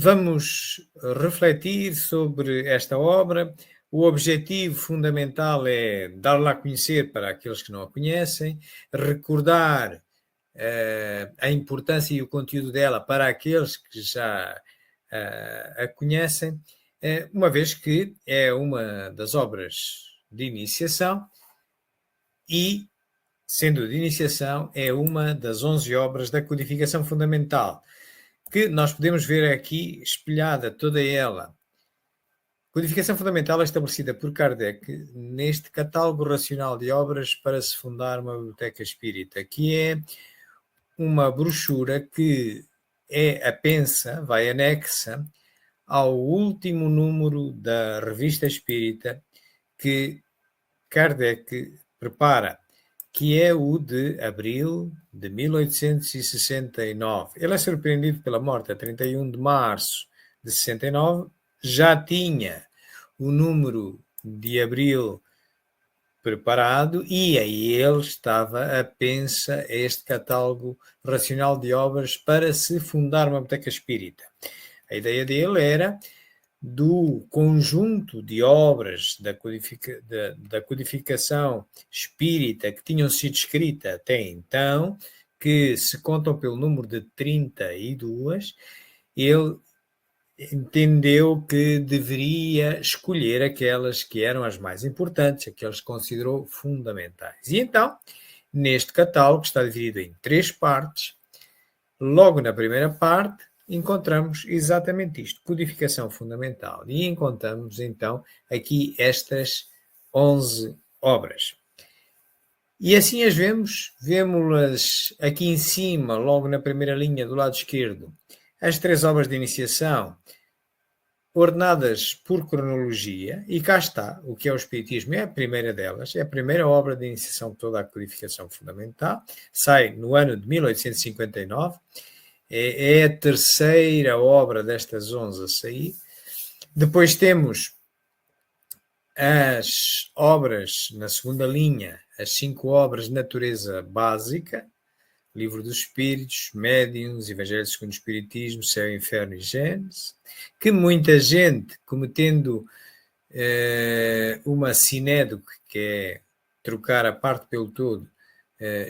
vamos refletir sobre esta obra. O objetivo fundamental é dar-la a conhecer para aqueles que não a conhecem, recordar a importância e o conteúdo dela para aqueles que já a conhecem, uma vez que é uma das obras de iniciação e, sendo de iniciação, é uma das 11 obras da codificação fundamental, que nós podemos ver aqui espelhada toda ela. Codificação fundamental é estabelecida por Kardec neste catálogo racional de obras para se fundar uma biblioteca espírita, que é uma brochura que é apensa, vai anexa ao último número da Revista Espírita que Kardec prepara, que é o de abril de 1869. Ele é surpreendido pela morte a 31 de março de 69, já tinha o número de abril preparado e aí ele estava apensa a este catálogo racional de obras para se fundar uma biblioteca espírita. A ideia dele era do conjunto de obras da codificação espírita que tinham sido escritas até então, que se contam pelo número de 32, ele entendeu que deveria escolher aquelas que eram as mais importantes, aquelas que considerou fundamentais. E então, neste catálogo, que está dividido em 3 partes, logo na primeira parte, encontramos exatamente isto, codificação fundamental. E encontramos, então, aqui estas 11 obras. E assim as vemos-las aqui em cima, logo na primeira linha do lado esquerdo, as 3 obras de iniciação, ordenadas por cronologia, e cá está o que é o Espiritismo, é a primeira delas, é a primeira obra de iniciação de toda a codificação fundamental, sai no ano de 1859, é a terceira obra destas 11 a sair. Depois temos as obras, na segunda linha, as 5 obras de natureza básica, Livro dos Espíritos, Médiuns, Evangelho segundo o Espiritismo, Céu, Inferno e Gênesis, que muita gente, cometendo uma sinédoque, que é trocar a parte pelo todo,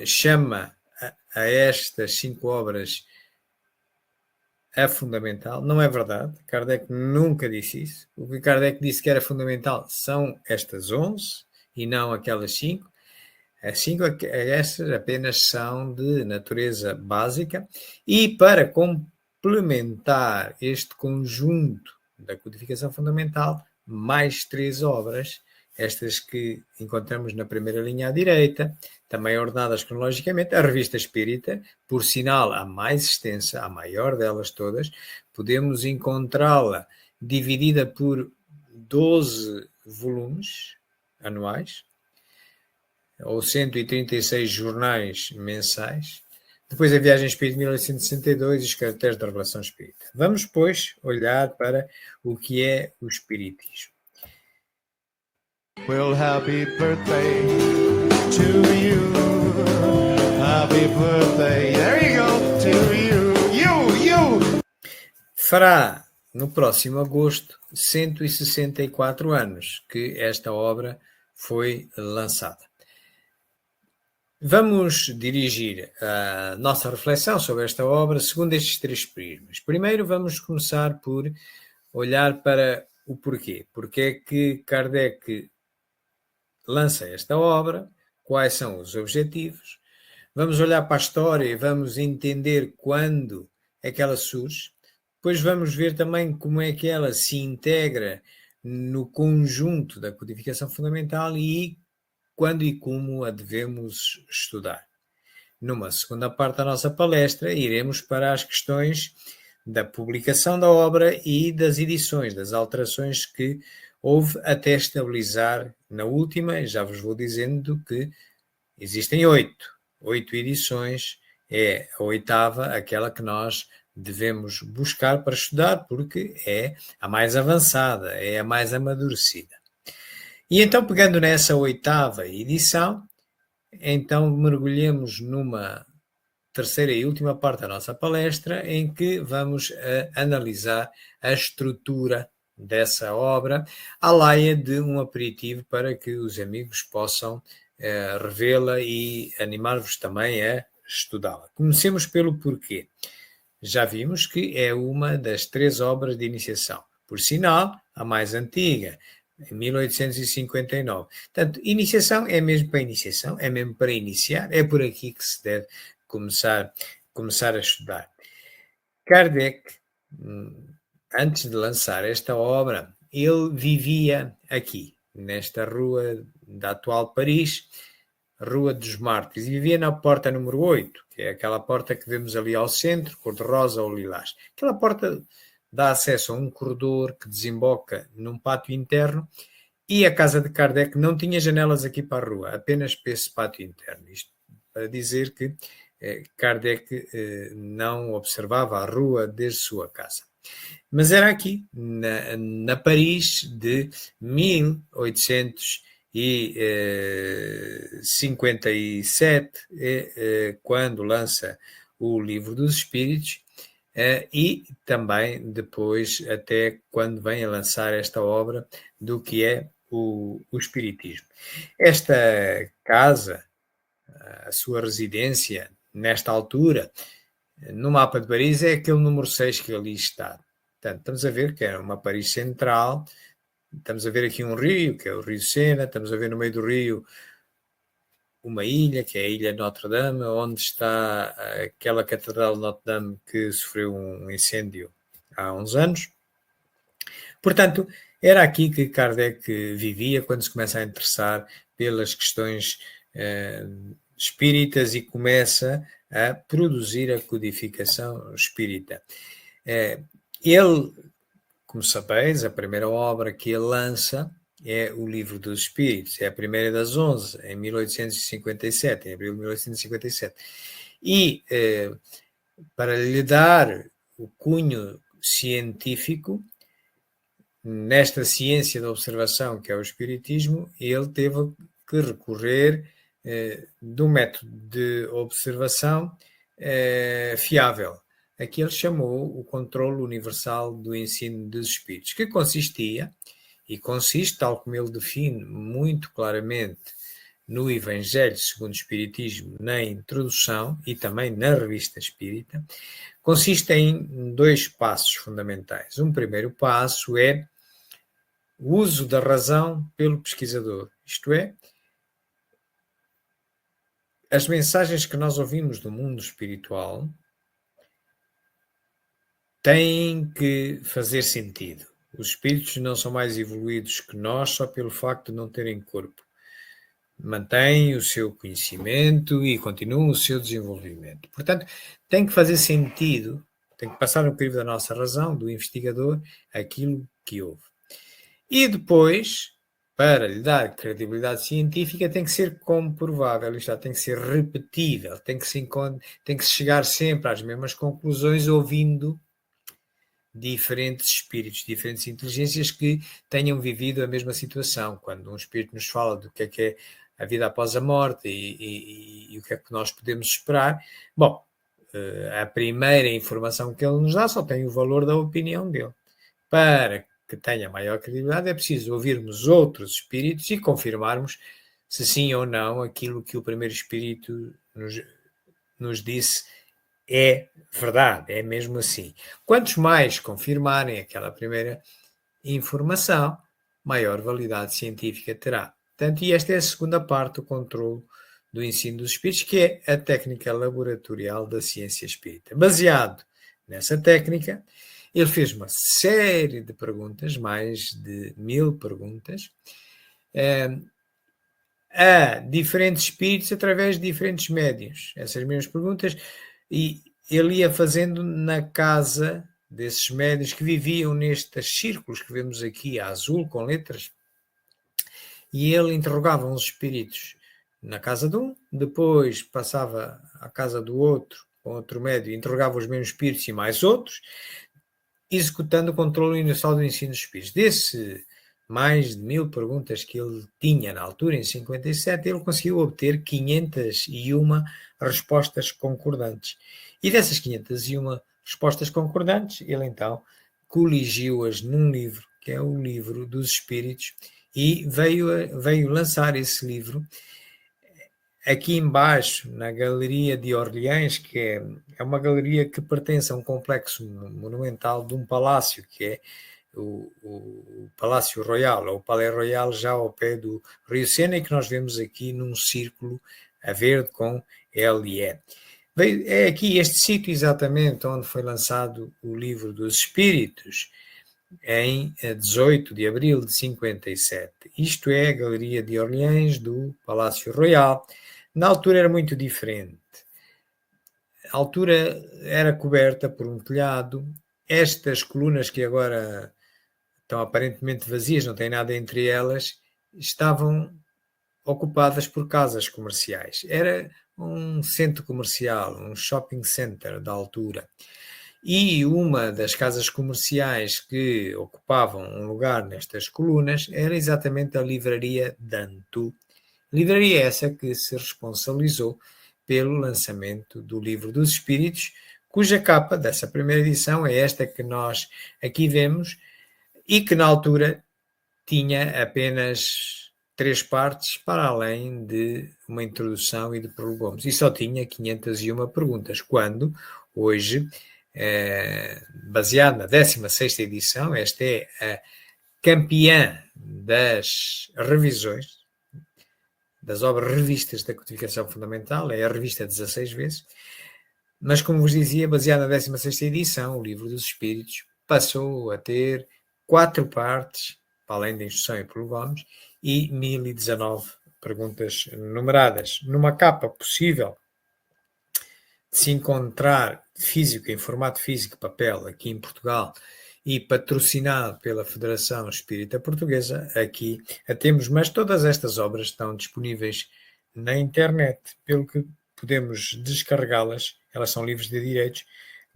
chama a estas 5 obras a fundamental. Não é verdade. Kardec nunca disse isso. O que Kardec disse que era fundamental são estas 11 e não aquelas 5. As 5, estas apenas são de natureza básica e para complementar este conjunto da codificação fundamental, mais 3 obras, estas que encontramos na primeira linha à direita, também ordenadas cronologicamente, a Revista Espírita, por sinal a mais extensa, a maior delas todas, podemos encontrá-la dividida por 12 volumes anuais, ou 136 jornais mensais. Depois a Viagem Espírita de 1862 e os Caracteres da Revelação Espírita. Vamos, pois, olhar para o que é o Espiritismo. Well, happy birthday to you. Happy birthday, there you go, to you. You! Fará, no próximo agosto, 164 anos que esta obra foi lançada. Vamos dirigir a nossa reflexão sobre esta obra segundo estes 3 prismas. Primeiro, vamos começar por olhar para o porquê. Porque é que Kardec lança esta obra, quais são os objetivos. Vamos olhar para a história e vamos entender quando é que ela surge. Depois vamos ver também como é que ela se integra no conjunto da codificação fundamental e quando e como a devemos estudar. Numa segunda parte da nossa palestra, iremos para as questões da publicação da obra e das edições, das alterações que houve até estabilizar na última. Já vos vou dizendo que existem 8 edições, é a 8ª, aquela que nós devemos buscar para estudar, porque é a mais avançada, é a mais amadurecida. E então, pegando nessa 8ª edição, então mergulhemos numa terceira e última parte da nossa palestra, em que vamos analisar a estrutura dessa obra, à laia de um aperitivo para que os amigos possam revê-la e animar-vos também a estudá-la. Comecemos pelo porquê. Já vimos que é uma das 3 obras de iniciação. Por sinal, a mais antiga, em 1859. Portanto, iniciação é mesmo para iniciação, é mesmo para iniciar, é por aqui que se deve começar a estudar. Kardec, antes de lançar esta obra, ele vivia aqui, nesta rua da atual Paris, Rua dos Mártires, e vivia na porta número 8, que é aquela porta que vemos ali ao centro, cor-de-rosa ou lilás. Aquela porta dá acesso a um corredor que desemboca num pátio interno, e a casa de Kardec não tinha janelas aqui para a rua, apenas para esse pátio interno. Isto para dizer que Kardec não observava a rua desde sua casa. Mas era aqui, na Paris de 1857, quando lança o Livro dos Espíritos, e também depois, até quando vem a lançar esta obra do que é o Espiritismo. Esta casa, a sua residência, nesta altura, no mapa de Paris, é aquele número 6 que ali está. Portanto, estamos a ver que é uma Paris central, estamos a ver aqui um rio, que é o Rio Sena, estamos a ver no meio do rio uma ilha, que é a Ilha Notre-Dame, onde está aquela Catedral de Notre-Dame que sofreu um incêndio há uns anos. Portanto, era aqui que Kardec vivia quando se começa a interessar pelas questões espíritas e começa a produzir a codificação espírita. Ele, como sabeis, a primeira obra que ele lança é o Livro dos Espíritos, é a primeira das 11, em 1857, em abril de 1857. E para lhe dar o cunho científico, nesta ciência da observação que é o Espiritismo, ele teve que recorrer de um método de observação fiável. Aqui ele chamou o controle universal do ensino dos espíritos, que consistia, e consiste, tal como ele define muito claramente no Evangelho segundo o Espiritismo, na introdução e também na Revista Espírita, consiste em 2 passos fundamentais. Um primeiro passo é o uso da razão pelo pesquisador, isto é, as mensagens que nós ouvimos do mundo espiritual têm que fazer sentido. Os espíritos não são mais evoluídos que nós só pelo facto de não terem corpo. Mantêm o seu conhecimento e continuam o seu desenvolvimento. Portanto, tem que fazer sentido, tem que passar no crivo da nossa razão, do investigador, aquilo que houve. E depois, para lhe dar credibilidade científica, tem que ser comprovável, isto tem que ser repetível, tem que se chegar sempre às mesmas conclusões ouvindo diferentes espíritos, diferentes inteligências que tenham vivido a mesma situação. Quando um espírito nos fala do que é a vida após a morte e o que é que nós podemos esperar, bom, a primeira informação que ele nos dá só tem o valor da opinião dele. Para que tenha maior credibilidade é preciso ouvirmos outros espíritos e confirmarmos se sim ou não aquilo que o primeiro espírito nos disse é verdade, é mesmo assim. Quantos mais confirmarem aquela primeira informação, maior validade científica terá. Portanto, e esta é a segunda parte do controle do ensino dos espíritos, que é a técnica laboratorial da ciência espírita. Baseado nessa técnica, ele fez uma série de perguntas, mais de 1000 perguntas, a diferentes espíritos através de diferentes médiuns. Essas mesmas perguntas, e ele ia fazendo na casa desses médiuns que viviam nestes círculos que vemos aqui a azul com letras, e ele interrogava uns espíritos na casa de um, depois passava à casa do outro, com outro médium, interrogava os mesmos espíritos e mais outros, executando o controle universal do ensino dos espíritos. Desse mais de 1000 perguntas que ele tinha na altura, em 57, ele conseguiu obter 501 respostas concordantes. E dessas 501 respostas concordantes, ele então coligiu-as num livro, que é o Livro dos Espíritos, e veio lançar esse livro aqui embaixo, na Galeria de Orleans, que é uma galeria que pertence a um complexo monumental de um palácio, que é o Palácio Royal, ou o Palais Royal, já ao pé do Rio Sena, e que nós vemos aqui num círculo a verde com LE. É aqui este sítio exatamente onde foi lançado o Livro dos Espíritos, em 18 de abril de 57. Isto é a Galeria de Orleans do Palácio Royal. Na altura era muito diferente. A altura era coberta por um telhado. Estas colunas que agora estão aparentemente vazias, não tem nada entre elas, estavam ocupadas por casas comerciais. Era um centro comercial, um shopping center da altura. E uma das casas comerciais que ocupavam um lugar nestas colunas era exatamente a Livraria Danto. Livraria essa que se responsabilizou pelo lançamento do Livro dos Espíritos, cuja capa dessa primeira edição é esta que nós aqui vemos e que na altura tinha apenas 3 partes, para além de uma introdução e de prolongos. E só tinha 501 perguntas, quando hoje, baseado na 16ª edição, esta é a campeã das revisões, das obras revistas da Codificação Fundamental, é a revista 16 vezes, mas como vos dizia, baseada na 16ª edição, o Livro dos Espíritos passou a ter 4 partes, para além da instrução e prolongos, e 1019 perguntas numeradas. Numa capa possível de se encontrar físico, em formato físico, papel, aqui em Portugal, e patrocinado pela Federação Espírita Portuguesa, aqui a temos, mas todas estas obras estão disponíveis na internet, pelo que podemos descarregá-las, elas são livres de direitos,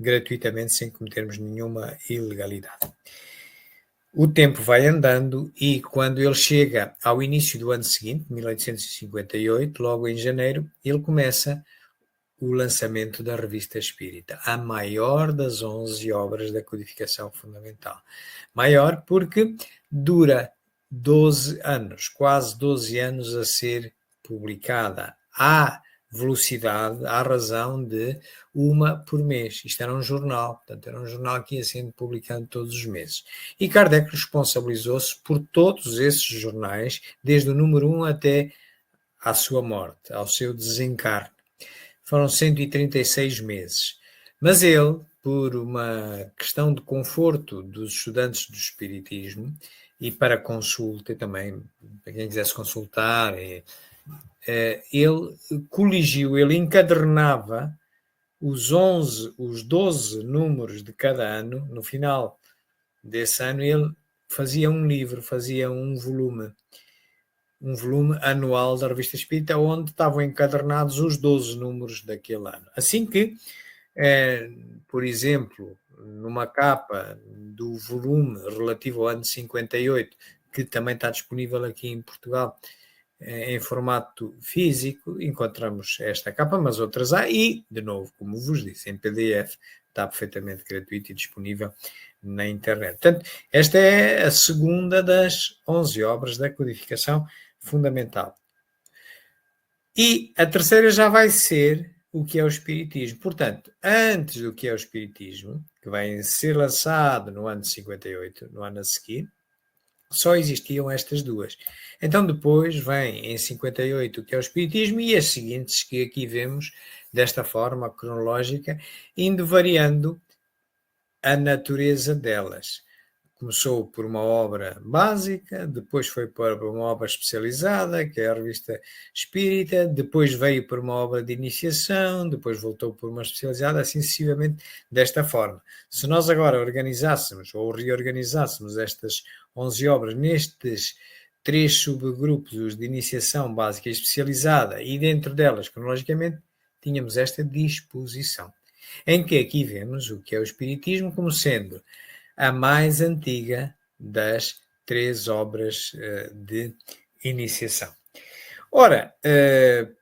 gratuitamente, sem cometermos nenhuma ilegalidade. O tempo vai andando e quando ele chega ao início do ano seguinte, 1858, logo em janeiro, ele começa o lançamento da Revista Espírita, a maior das 11 obras da Codificação Fundamental. Maior porque dura 12 anos, quase 12 anos a ser publicada. Há velocidade, à razão de uma por mês. Isto era um jornal, portanto era um jornal que ia sendo publicado todos os meses. E Kardec responsabilizou-se por todos esses jornais, desde o número 1 até à sua morte, ao seu desencarne. Foram 136 meses. Mas ele, por uma questão de conforto dos estudantes do Espiritismo, e para consulta também, para quem quisesse consultar, ele coligiu, ele encadernava os 12 números de cada ano. No final desse ano ele fazia um livro, fazia um volume anual da Revista Espírita, onde estavam encadernados os 12 números daquele ano. Assim que, por exemplo, numa capa do volume relativo ao ano 58, que também está disponível aqui em Portugal, em formato físico, encontramos esta capa, mas outras há, e, de novo, como vos disse, em PDF, está perfeitamente gratuito e disponível na internet. Portanto, esta é a segunda das 11 obras da Codificação Fundamental. E a terceira já vai ser o que é o Espiritismo. Portanto, antes do que é o Espiritismo, que vai ser lançado no ano de 58, no ano a seguir, só existiam estas duas. Então depois vem em 58 o que é o Espiritismo e as seguintes que aqui vemos desta forma cronológica, indo variando a natureza delas. Começou por uma obra básica, depois foi para uma obra especializada, que é a Revista Espírita, depois veio para uma obra de iniciação, depois voltou por uma especializada, assim sucessivamente, desta forma. Se nós agora organizássemos ou reorganizássemos estas 11 obras nestes 3 subgrupos, os de iniciação básica e especializada, e dentro delas, cronologicamente, tínhamos esta disposição, em que aqui vemos o que é o Espiritismo como sendo a mais antiga das 3 obras de iniciação. Ora,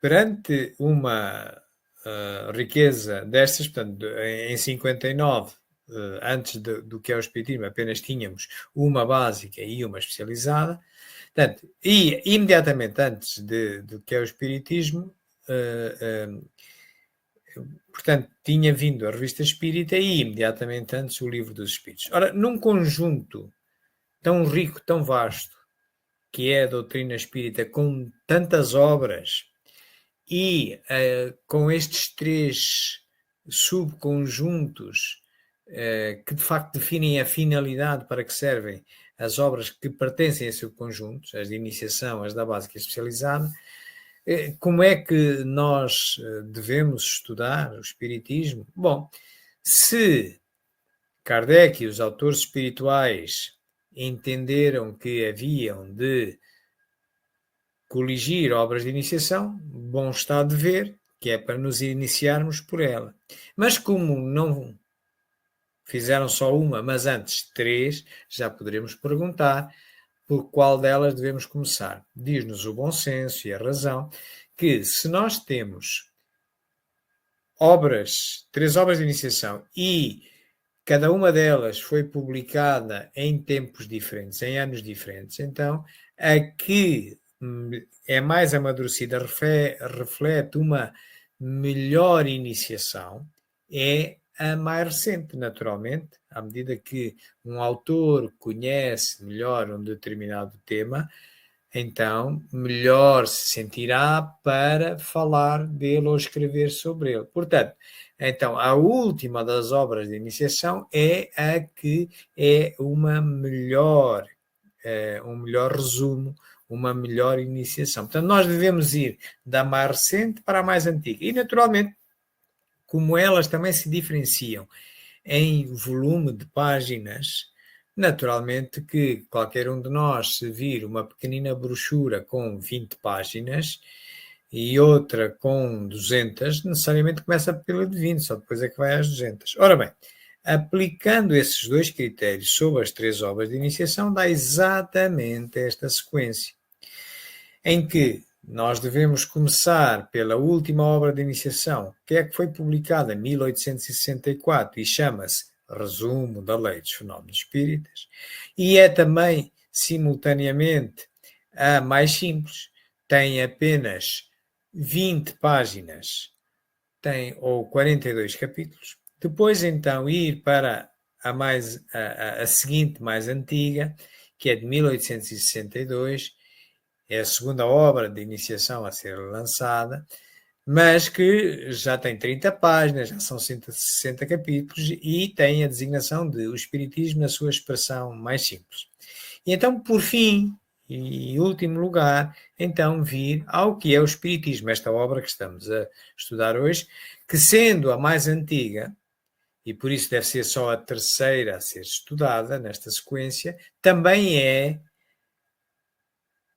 perante uma riqueza destas, portanto, em 59, antes do que é o Espiritismo, apenas tínhamos uma básica e uma especializada. Portanto, e imediatamente antes do que é o Espiritismo, portanto, tinha vindo a Revista Espírita e imediatamente antes o Livro dos Espíritos. Ora, num conjunto tão rico, tão vasto, que é a doutrina espírita, com tantas obras e com estes 3 subconjuntos que de facto definem a finalidade para que servem as obras que pertencem a subconjuntos, as de iniciação, as da básica e especializada, como é que nós devemos estudar o Espiritismo? Bom, se Kardec e os autores espirituais entenderam que haviam de coligir obras de iniciação, bom está de ver, que é para nos iniciarmos por ela. Mas como não fizeram só uma, mas antes 3, já poderemos perguntar por qual delas devemos começar. Diz-nos o bom senso e a razão que se nós temos 3 obras de iniciação e cada uma delas foi publicada em tempos diferentes, em anos diferentes, então a que é mais amadurecida, reflete uma melhor iniciação, é a mais recente, naturalmente, à medida que um autor conhece melhor um determinado tema, então melhor se sentirá para falar dele ou escrever sobre ele. Portanto, então a última das obras de iniciação é a que é um melhor resumo, uma melhor iniciação. Portanto, nós devemos ir da mais recente para a mais antiga. E, naturalmente, como elas também se diferenciam em volume de páginas, naturalmente que qualquer um de nós, se vir uma pequenina brochura com 20 páginas e outra com 200, necessariamente começa pela de 20, só depois é que vai às 200. Ora bem, aplicando esses 2 critérios sobre as 3 obras de iniciação, dá exatamente esta sequência, em que nós devemos começar pela última obra de iniciação, que é que foi publicada em 1864 e chama-se Resumo da Lei dos Fenómenos Espíritas, e é também, simultaneamente, a mais simples, tem apenas 20 páginas, ou 42 capítulos. Depois, então, ir para a seguinte, mais antiga, que é de 1862, é a segunda obra de iniciação a ser lançada, mas que já tem 30 páginas, já são 160 capítulos e tem a designação de o Espiritismo na sua expressão mais simples. E então, por fim, e em último lugar, então vir ao que é o Espiritismo, esta obra que estamos a estudar hoje, que sendo a mais antiga, e por isso deve ser só a terceira a ser estudada nesta sequência, também é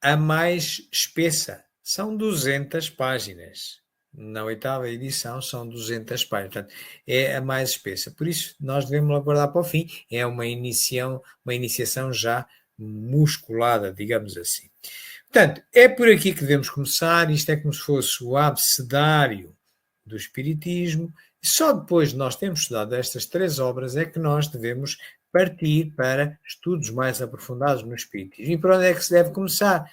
a mais espessa. São 200 páginas. Na 8ª edição são 200 páginas. Portanto, é a mais espessa. Por isso, nós devemos aguardar para o fim. É uma iniciação já musculada, digamos assim. Portanto, é por aqui que devemos começar. Isto é como se fosse o abecedário do Espiritismo. Só depois de nós termos estudado estas 3 obras é que nós devemos partir para estudos mais aprofundados no Espiritismo. E por onde é que se deve começar?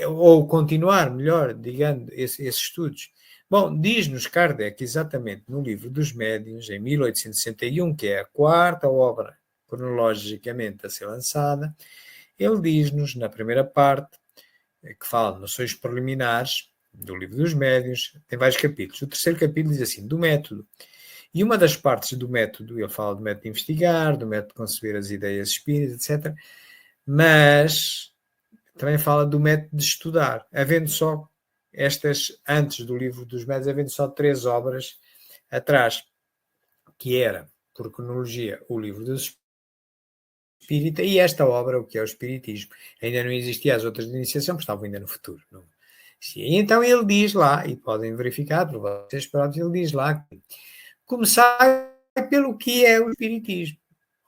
Ou continuar, melhor, digamos, esses estudos? Bom, diz-nos Kardec exatamente no Livro dos Médiuns, em 1861, que é a 4ª obra cronologicamente a ser lançada, ele diz-nos, na primeira parte, que fala de noções preliminares do Livro dos Médiuns, tem vários capítulos. O 3º capítulo diz assim, do método. E uma das partes do método, ele fala do método de investigar, do método de conceber as ideias espíritas, etc. Mas também fala do método de estudar, havendo só antes do Livro dos Médiuns, havendo só 3 obras atrás, que era, por cronologia, o Livro dos Espírita e esta obra, o que é o Espiritismo. Ainda não existiam as outras de iniciação, porque estavam ainda no futuro. Não? E então ele diz lá, e podem verificar por vocês próprios, ele diz lá que começar pelo que é o Espiritismo.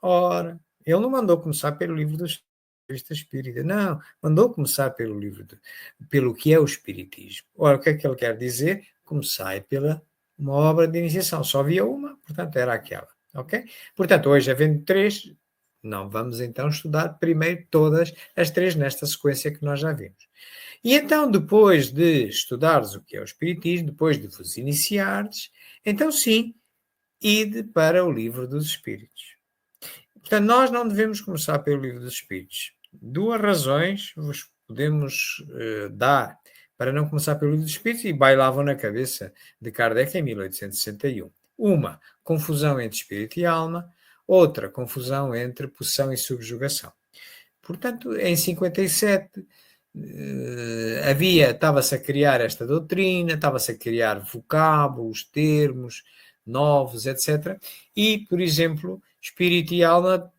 Ora, ele não mandou começar pelo Livro dos revista espírita. Não, mandou começar pelo que é o espiritismo. Ora, o que é que ele quer dizer? Comecei pela uma obra de iniciação. Só havia uma, portanto, era aquela. Ok? Portanto, hoje, havendo 3, não vamos então estudar primeiro todas as 3 nesta sequência que nós já vimos. E então, depois de estudares o que é o espiritismo, depois de vos iniciares, então sim, ide para o Livro dos Espíritos. Portanto, nós não devemos começar pelo Livro dos Espíritos. 2 razões vos podemos dar para não começar pelo Livro dos Espíritos e bailavam na cabeça de Kardec em 1861. Uma, confusão entre espírito e alma. Outra, confusão entre possessão e subjugação. Portanto, em 57 estava-se a criar esta doutrina, estava-se a criar vocábulos, termos novos, etc. E, por exemplo, espírito e alma,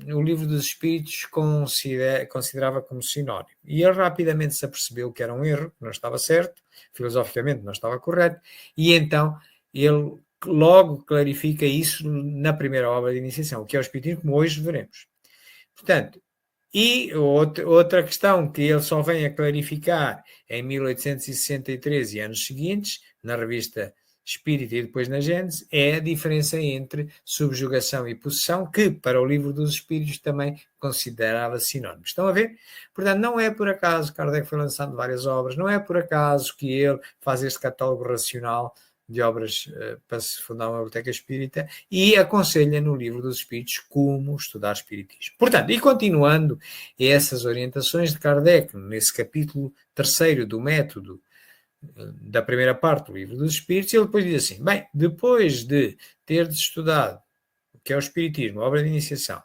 o Livro dos Espíritos considerava como sinónimo. E ele rapidamente se apercebeu que era um erro, que não estava certo, filosoficamente não estava correto, e então ele logo clarifica isso na primeira obra de iniciação, o que é o Espiritismo, como hoje veremos. Portanto, e outra questão que ele só vem a clarificar em 1863 e anos seguintes, na revista Espírita e depois na Gênese, é a diferença entre subjugação e possessão, que para o Livro dos Espíritos também considerava sinónimos. Estão a ver? Portanto, não é por acaso que Kardec foi lançando várias obras, não é por acaso que ele faz este catálogo racional de obras para se fundar uma biblioteca espírita e aconselha no Livro dos Espíritos como estudar espiritismo. Portanto, e continuando essas orientações de Kardec, nesse capítulo 3º do método da primeira parte do Livro dos Espíritos, ele depois diz assim, bem, depois de teres estudado o que é o espiritismo, a obra de iniciação,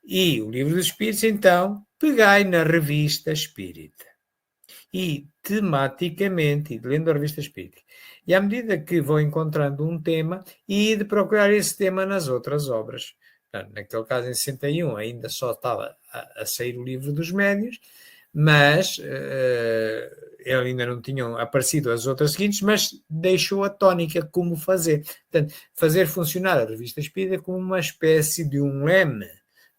e o Livro dos Espíritos, então, pegai na revista espírita. E tematicamente, lendo a revista espírita, e à medida que vou encontrando um tema, e de procurar esse tema nas outras obras. Naquele caso, em 61, ainda só estava a sair o Livro dos Médiuns, mas ele ainda não tinham aparecido as outras seguintes, mas deixou a tónica como fazer. Portanto, fazer funcionar a revista espírita como uma espécie de um leme,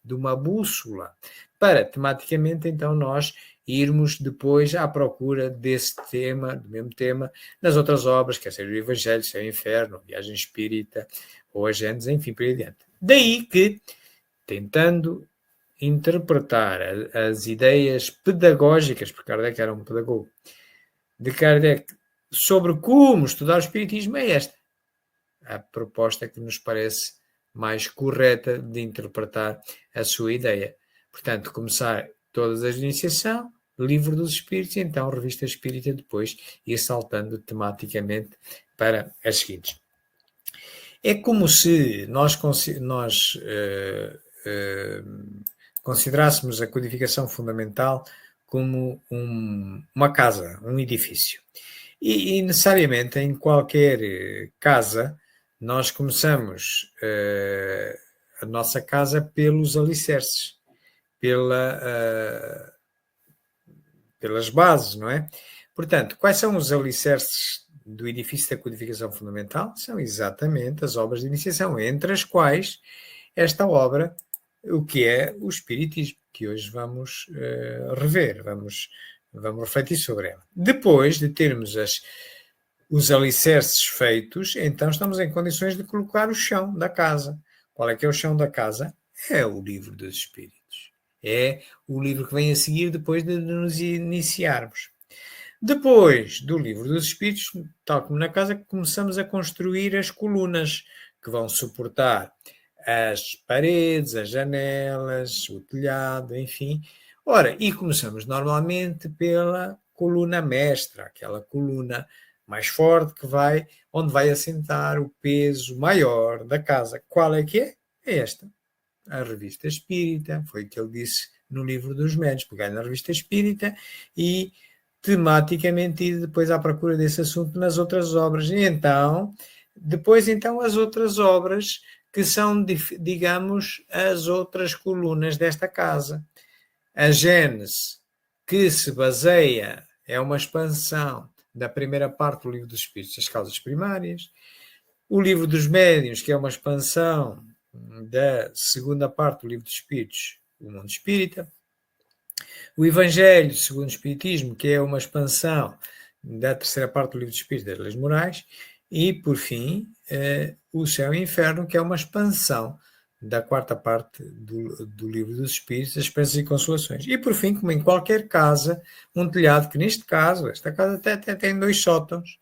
de uma bússola, para tematicamente, então, nós irmos depois à procura desse tema, do mesmo tema, nas outras obras, quer seja o Evangelho, seja o Inferno, Viagem Espírita, ou a Gênese, enfim, por aí adiante. Daí que, tentando interpretar as ideias pedagógicas, porque Kardec era um pedagogo, de Kardec sobre como estudar o Espiritismo, é esta a proposta que nos parece mais correta de interpretar a sua ideia. Portanto, começar todas as iniciação, Livro dos Espíritos, e então Revista Espírita depois, ir saltando tematicamente para as seguintes. É como se nós considerássemos a codificação fundamental como uma casa, um edifício. E necessariamente em qualquer casa nós começamos a nossa casa pelos alicerces, pelas bases, não é? Portanto, quais são os alicerces do edifício da codificação fundamental? São exatamente as obras de iniciação, entre as quais esta obra, o que é o Espiritismo, que hoje vamos rever, vamos refletir sobre ela. Depois de termos os alicerces feitos, então estamos em condições de colocar o chão da casa. Qual é que é o chão da casa? É o Livro dos Espíritos. É o livro que vem a seguir depois de nos iniciarmos. Depois do Livro dos Espíritos, tal como na casa, começamos a construir as colunas que vão suportar as paredes, as janelas, o telhado, enfim. Ora, e começamos normalmente pela coluna mestra, aquela coluna mais forte onde vai assentar o peso maior da casa. Qual é que é? É esta. A Revista Espírita, foi o que ele disse no Livro dos Médiuns, peguei na Revista Espírita e tematicamente ir depois à procura desse assunto nas outras obras. E então, as outras obras que são, digamos, as outras colunas desta casa. A Gênese, que se baseia, é uma expansão da primeira parte do Livro dos Espíritos, as causas primárias. O Livro dos Médiuns, que é uma expansão da segunda parte do Livro dos Espíritos, o Mundo Espírita. O Evangelho segundo o Espiritismo, que é uma expansão da terceira parte do Livro dos Espíritos, das Leis Morais, e, por fim, o Céu e o Inferno, que é uma expansão da quarta parte do Livro dos Espíritos, as Esperanças e Consolações. E, por fim, como em qualquer casa, um telhado, que neste caso, esta casa até tem 2 sótãos,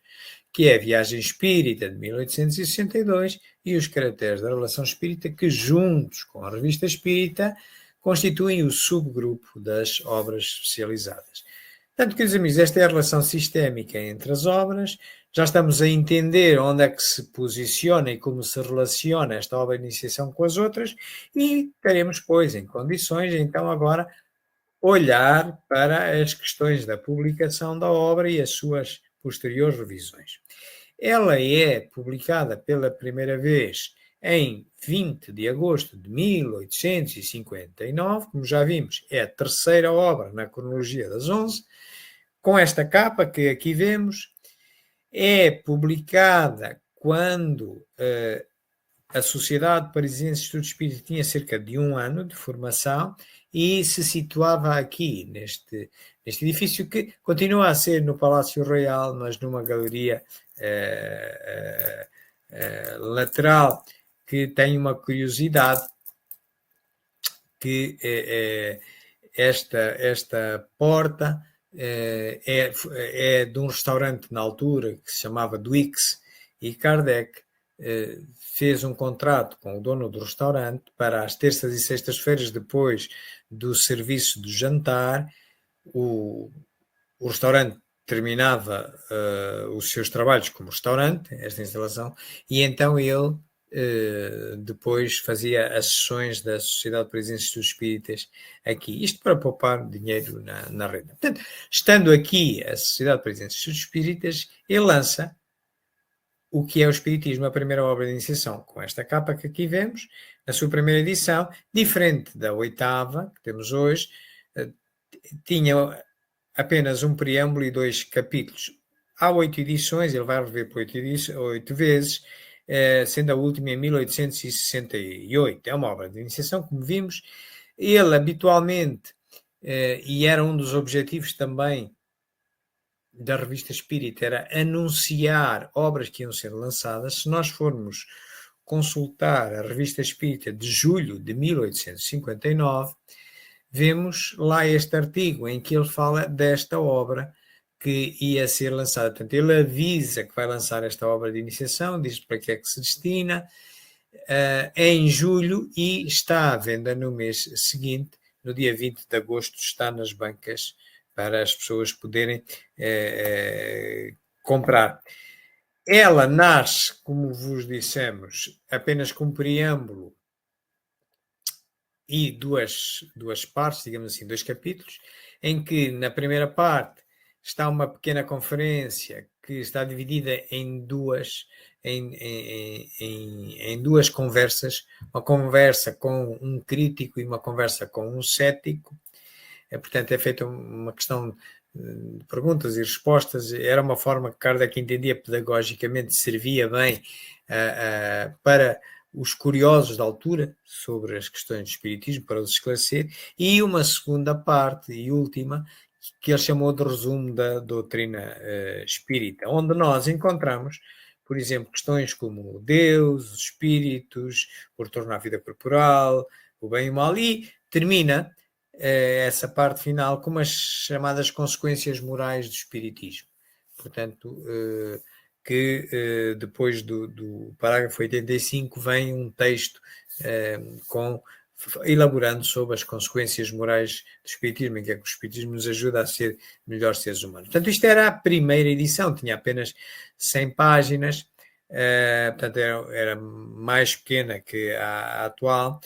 que é a Viagem Espírita, de 1862, e os Caracteres da Revelação Espírita, que, juntos com a Revista Espírita, constituem o subgrupo das obras especializadas. Portanto, queridos amigos, esta é a relação sistémica entre as obras. Já estamos a entender onde é que se posiciona e como se relaciona esta obra de iniciação com as outras, e teremos, pois, em condições, então, agora, olhar para as questões da publicação da obra e as suas posteriores revisões. Ela é publicada pela primeira vez em 20 de agosto de 1859, como já vimos, é a terceira obra na cronologia das 11, com esta capa que aqui vemos. É publicada quando a Sociedade Parisiense de Estudos Espíritas tinha cerca de 1 ano de formação e se situava aqui, neste edifício, que continua a ser no Palácio Real, mas numa galeria lateral, que tem uma curiosidade, que esta porta é de um restaurante na altura que se chamava Duix, e Kardec fez um contrato com o dono do restaurante para as terças e sextas-feiras, depois do serviço do jantar, o restaurante terminava os seus trabalhos como restaurante, esta instalação, e então ele depois fazia as sessões da Sociedade Parisiense de Estudos Espíritas aqui, isto para poupar dinheiro na renda. Portanto, estando aqui a Sociedade Parisiense de Estudos Espíritas, ele lança o que é o Espiritismo, a primeira obra de iniciação, com esta capa que aqui vemos, na sua primeira edição, diferente da 8ª que temos hoje, tinha apenas um preâmbulo e 2 capítulos. Há 8 edições, ele vai rever por 8 vezes, sendo a última em 1868. É uma obra de iniciação, como vimos. Ele habitualmente, e era um dos objetivos também da Revista Espírita, era anunciar obras que iam ser lançadas. Se nós formos consultar a Revista Espírita de julho de 1859, vemos lá este artigo em que ele fala desta obra que ia ser lançada. Portanto, ele avisa que vai lançar esta obra de iniciação, diz para que é que se destina, em julho, e está à venda no mês seguinte, no dia 20 de agosto, está nas bancas para as pessoas poderem comprar. Ela nasce, como vos dissemos, apenas com um preâmbulo e duas partes, digamos assim, 2 capítulos, em que na primeira parte está uma pequena conferência que está dividida em duas conversas, uma conversa com um crítico e uma conversa com um cético. Portanto, é feita uma questão de perguntas e respostas. Era uma forma que Kardec entendia pedagogicamente, servia bem para os curiosos da altura sobre as questões do espiritismo, para os esclarecer, e uma segunda parte e última, que ele chamou de resumo da doutrina espírita, onde nós encontramos, por exemplo, questões como Deus, os espíritos, o retorno à vida corporal, o bem e o mal, e termina essa parte final com as chamadas consequências morais do espiritismo. Portanto, que depois do parágrafo 85 vem um texto elaborando sobre as consequências morais do espiritismo, em que é que o espiritismo nos ajuda a ser melhores seres humanos. Portanto, isto era a primeira edição, tinha apenas 100 páginas, portanto era mais pequena que a atual,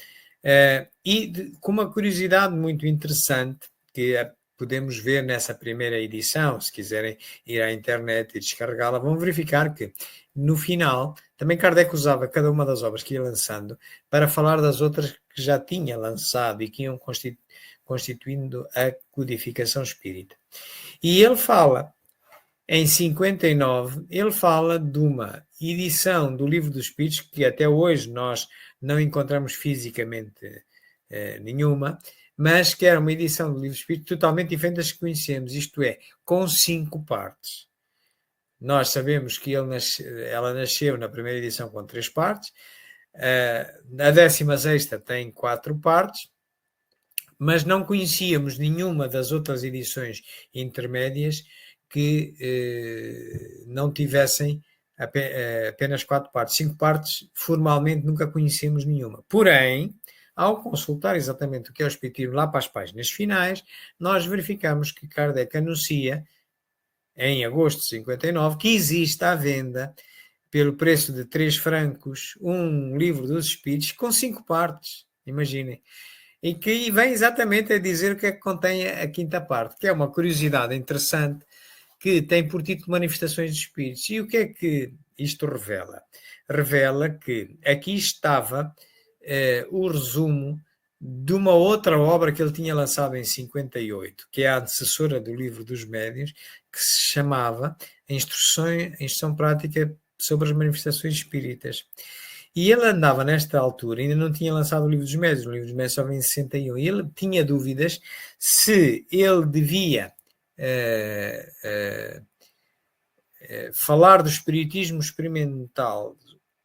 e com uma curiosidade muito interessante que podemos ver nessa primeira edição. Se quiserem ir à internet e descarregá-la, vão verificar que no final também Kardec usava cada uma das obras que ia lançando para falar das outras que já tinha lançado e que iam constituindo a codificação espírita. E ele fala, em 59, ele fala de uma edição do Livro dos Espíritos, que até hoje nós não encontramos fisicamente nenhuma, mas que era uma edição do Livro Espírito totalmente diferente das que conhecemos, isto é, com 5 partes. Nós sabemos que ela nasceu na primeira edição com 3 partes, a 16ª tem 4 partes, mas não conhecíamos nenhuma das outras edições intermédias que não tivessem apenas 4 partes. 5 partes, formalmente, nunca conhecemos nenhuma. Porém, ao consultar exatamente o que é o Espiritismo lá para as páginas finais, nós verificamos que Kardec anuncia, em agosto de 59, que existe à venda, pelo preço de 3 francos, um livro dos Espíritos com 5 partes, imaginem. E que vem exatamente a dizer o que é que contém a 5ª parte, que é uma curiosidade interessante, que tem por título Manifestações de Espíritos. E o que é que isto revela? Revela que aqui estava o resumo de uma outra obra que ele tinha lançado em 58, que é a antecessora do Livro dos Médiuns, que se chamava Instrução Prática sobre as Manifestações Espíritas. E ele andava nesta altura, ainda não tinha lançado o Livro dos Médiuns, o Livro dos Médiuns só vem em 61, e ele tinha dúvidas se ele devia falar do espiritismo experimental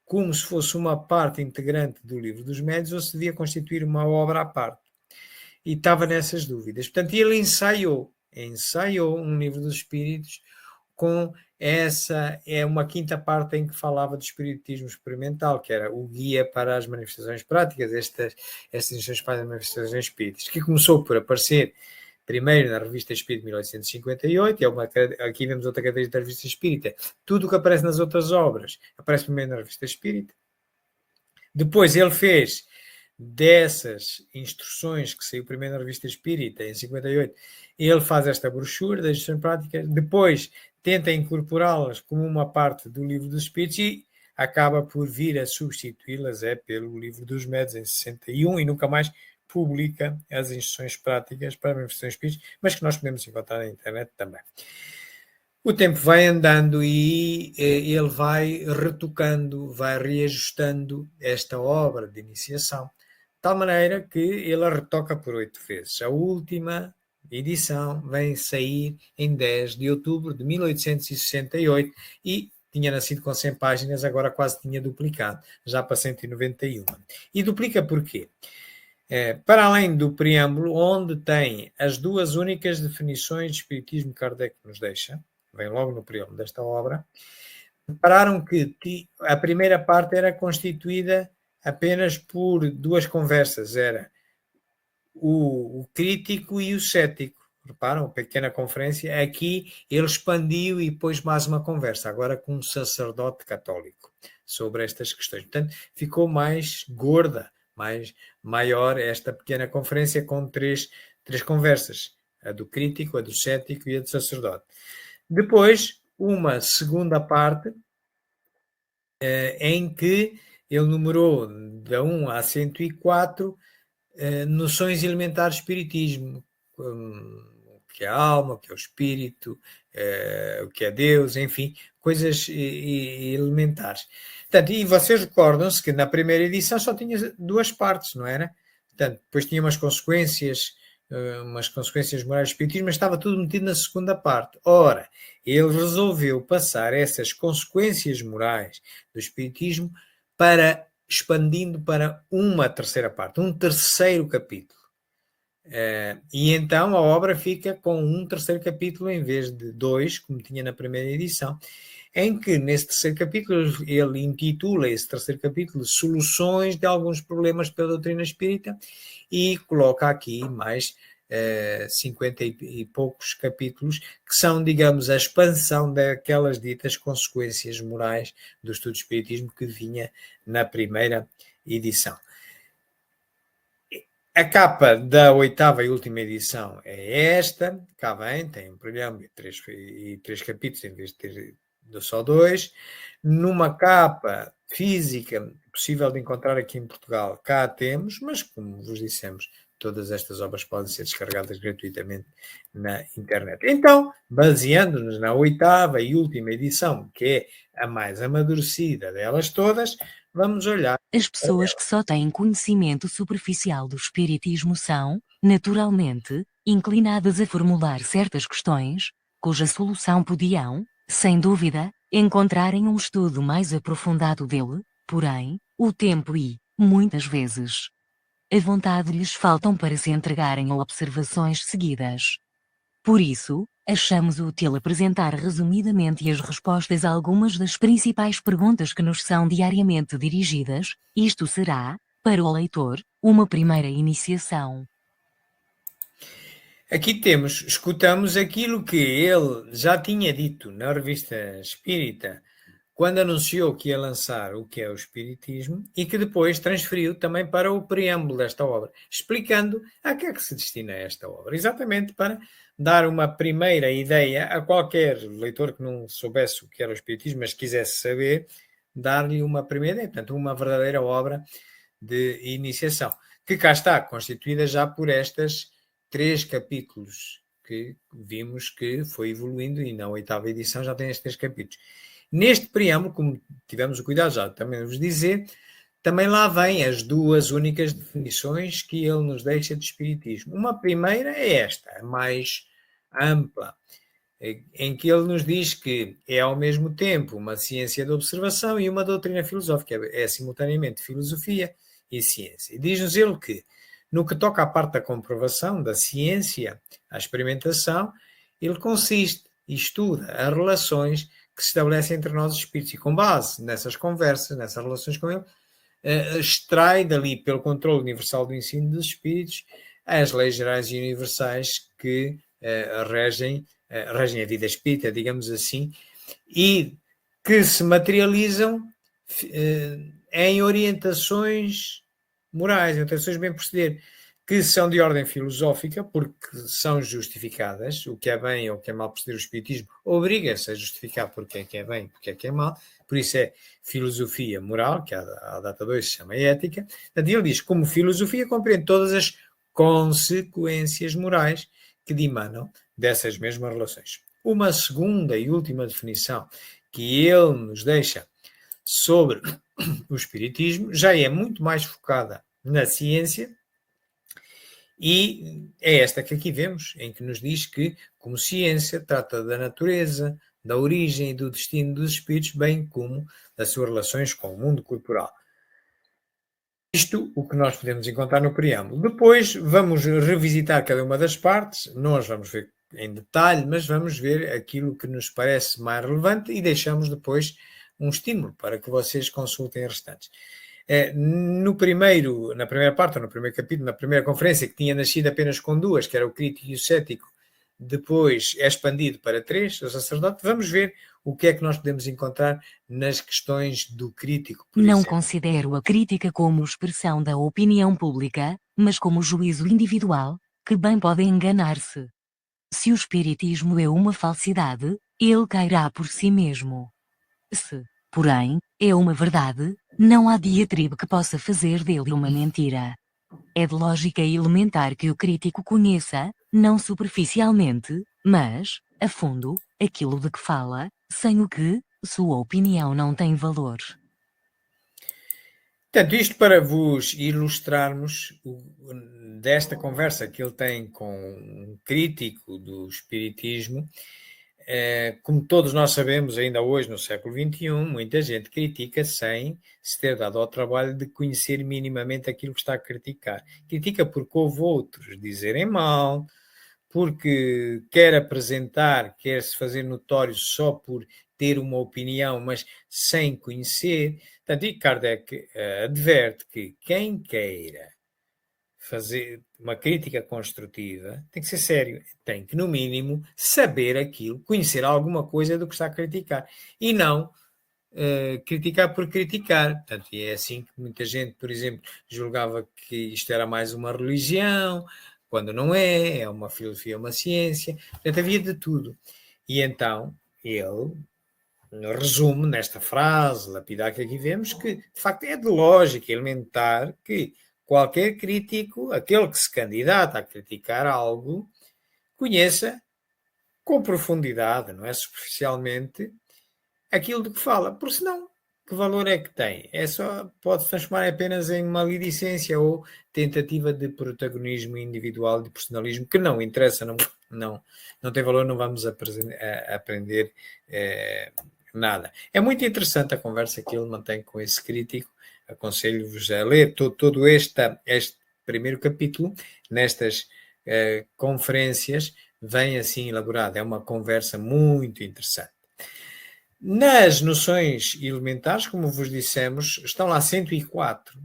como se fosse uma parte integrante do Livro dos Médiuns ou se devia constituir uma obra à parte. E estava nessas dúvidas. Portanto, ele ensaiou um Livro dos Espíritos com uma 5ª parte em que falava do espiritismo experimental, que era o guia para as manifestações práticas, estas instruções para as manifestações espíritas, que começou por aparecer primeiro na Revista Espírita de 1858, aqui vemos outra característica da Revista Espírita. Tudo o que aparece nas outras obras aparece primeiro na Revista Espírita. Depois ele fez dessas instruções que saiu primeiro na Revista Espírita, em 58, ele faz esta brochura das instruções práticas, depois tenta incorporá-las como uma parte do Livro dos Espíritos e acaba por vir a substituí-las pelo Livro dos Médiuns em 61 e nunca mais publica as instruções práticas para manifestações espíritas, mas que nós podemos encontrar na internet também. O tempo vai andando e ele vai retocando, vai reajustando esta obra de iniciação, de tal maneira que ele a retoca por 8 vezes. A última edição vem sair em 10 de outubro de 1868 e tinha nascido com 100 páginas, agora quase tinha duplicado, já para 191. E duplica porquê? Para além do preâmbulo, onde tem as 2 únicas definições de espiritismo que Kardec nos deixa, vem logo no preâmbulo desta obra, repararam que a primeira parte era constituída apenas por 2 conversas, era o crítico e o cético. Reparam, pequena conferência, aqui ele expandiu e pôs mais uma conversa, agora com um sacerdote católico, sobre estas questões. Portanto, ficou mais gorda, maior esta pequena conferência com 3 conversas, a do crítico, a do cético e a do sacerdote. Depois, uma segunda parte em que ele numerou da 1 a 104 noções elementares de espiritismo, o que é a alma, o que é o espírito, o que é Deus, enfim, coisas elementares. Portanto, e vocês recordam-se que na primeira edição só tinha 2 partes, não era? Portanto, depois tinha umas consequências morais do espiritismo, mas estava tudo metido na segunda parte. Ora, ele resolveu passar essas consequências morais do espiritismo expandindo para uma terceira parte, um terceiro capítulo. E então a obra fica com um terceiro capítulo em vez de 2, como tinha na primeira edição, em que nesse terceiro capítulo ele intitula esse terceiro capítulo Soluções de alguns problemas pela doutrina espírita e coloca aqui mais 50 e poucos capítulos que são, digamos, a expansão daquelas ditas consequências morais do estudo do espiritismo que vinha na primeira edição. A capa da 8ª e última edição é esta, cá vem, tem um preâmbulo e 3 capítulos em vez de ter só 2. Numa capa física possível de encontrar aqui em Portugal, cá temos, mas como vos dissemos, todas estas obras podem ser descarregadas gratuitamente na internet. Então, baseando-nos na 8ª e última edição, que é a mais amadurecida delas todas, vamos olhar. As pessoas que só têm conhecimento superficial do espiritismo são, naturalmente, inclinadas a formular certas questões, cuja solução podiam, sem dúvida, encontrar em um estudo mais aprofundado dele, porém, o tempo e, muitas vezes, a vontade lhes faltam para se entregarem a observações seguidas. Por isso, achamos útil apresentar resumidamente as respostas a algumas das principais perguntas que nos são diariamente dirigidas. Isto será, para o leitor, uma primeira iniciação. Aqui escutamos aquilo que ele já tinha dito na revista Espírita, quando anunciou que ia lançar o que é o Espiritismo e que depois transferiu também para o preâmbulo desta obra, explicando a que é que se destina esta obra, exatamente para dar uma primeira ideia a qualquer leitor que não soubesse o que era o Espiritismo, mas quisesse saber, dar-lhe uma primeira ideia, portanto, uma verdadeira obra de iniciação, que cá está, constituída já por estas 3 capítulos que vimos que foi evoluindo e na 8ª edição já tem estes 3 capítulos. Neste preâmbulo, como tivemos o cuidado já também de vos dizer, também lá vêm as 2 únicas definições que ele nos deixa de espiritismo. Uma primeira é esta, a mais ampla, em que ele nos diz que é ao mesmo tempo uma ciência de observação e uma doutrina filosófica, é simultaneamente filosofia e ciência. E diz-nos ele que, no que toca à parte da comprovação, da ciência, à experimentação, ele consiste e estuda as relações que se estabelecem entre nós espíritos e com base nessas conversas, nessas relações com ele, extrai dali, pelo controle universal do ensino dos espíritos, as leis gerais e universais que regem a vida espírita, digamos assim, e que se materializam em orientações morais, orientações de bem proceder, que são de ordem filosófica, porque são justificadas. O que é bem ou o que é mal proceder, o espiritismo obriga-se a justificar porque é que é bem e porque é que é mal, por isso é filosofia moral, que à data 2 se chama ética. Portanto, ele diz, como filosofia compreende todas as consequências morais que dimanam dessas mesmas relações. Uma segunda e última definição que ele nos deixa sobre o espiritismo já é muito mais focada na ciência e é esta que aqui vemos, em que nos diz que, como ciência, trata da natureza, da origem e do destino dos espíritos, bem como das suas relações com o mundo corporal. Isto o que nós podemos encontrar no preâmbulo. Depois vamos revisitar cada uma das partes, nós vamos ver em detalhe, mas vamos ver aquilo que nos parece mais relevante e deixamos depois um estímulo para que vocês consultem as restantes. Na primeira parte, no primeiro capítulo, na primeira conferência, que tinha nascido apenas com 2, que era o crítico e o cético, depois é expandido para 3, o sacerdote, vamos ver o que é que nós podemos encontrar nas questões do crítico, por Não exemplo. considero a crítica como expressão da opinião pública, mas como juízo individual, que bem pode enganar-se. Se o espiritismo é uma falsidade, ele cairá por si mesmo. Se, porém, é uma verdade, não há diatribe que possa fazer dele uma mentira. É de lógica elementar que o crítico conheça, não superficialmente, mas, a fundo, aquilo de que fala, sem o que, sua opinião não tem valor. Portanto, isto para vos ilustrarmos desta conversa que ele tem com um crítico do espiritismo. Como todos nós sabemos, ainda hoje, no século XXI, muita gente critica sem se ter dado ao trabalho de conhecer minimamente aquilo que está a criticar. Critica porque houve outros dizerem mal, porque quer apresentar, quer se fazer notório só por ter uma opinião, mas sem conhecer. Portanto, e Kardec adverte que quem queira fazer uma crítica construtiva tem que ser sério, tem que, no mínimo, saber aquilo, conhecer alguma coisa do que está a criticar e não criticar por criticar. Portanto, e é assim que muita gente, por exemplo, julgava que isto era mais uma religião, quando não é, é uma filosofia, uma ciência. Portanto, havia de tudo. E então, ele resume nesta frase lapidar que aqui vemos que, de facto, é de lógica elementar que qualquer crítico, aquele que se candidata a criticar algo, conheça com profundidade, não é superficialmente, aquilo de que fala, porque senão que valor é que tem? Pode transformar apenas em maledicência ou tentativa de protagonismo individual, de personalismo, que não interessa, não tem valor, não vamos aprender nada. É muito interessante a conversa que ele mantém com esse crítico. Aconselho-vos a ler todo este primeiro capítulo, nestas conferências, vem assim elaborado. É uma conversa muito interessante. Nas noções elementares, como vos dissemos, estão lá 104